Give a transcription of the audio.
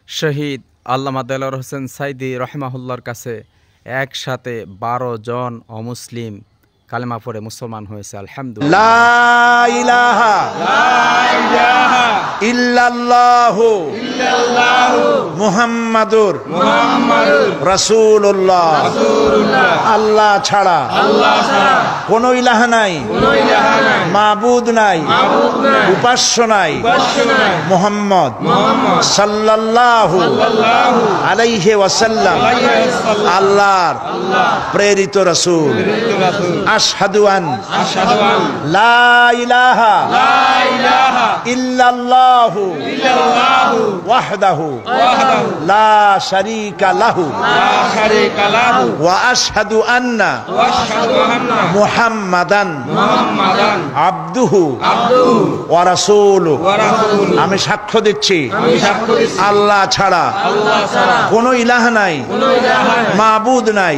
শহীদ আল্লামা দেলোয়ার হোসেন সাইদি রহমাহুল্লাহর কাছে একসাথে 12 জন অমুসলিম কালেমা পড়ে মুসলমান হয়েছে। আলহামদুলিল্লাহ। লা ইলাহা ইল্লাল্লাহু মুহাম্মাদুর রাসূলুল্লাহ। আল্লাহ ছাড়া কোনো ইলাহ নাই, মাবুদ নাই, উপাস্য নাই। মুহাম্মদ সাল্লাল্লাহু আলাইহি ওয়াসাল্লাম আল্লাহর প্রেরিত রাসূল। আশহাদু আন লা ইলাহা ইল্লাল্লাহু ওয়াহদাহু লা শারীকা লাহু ওয়া আশহাদু আন্না মুহাম্মাদান আবদুহু ওয়া রাসূলুহু। আমি সাক্ষ্য দিচ্ছি আল্লাহ ছাড়া কোনো ইলাহ নাই, মাবুদ নাই।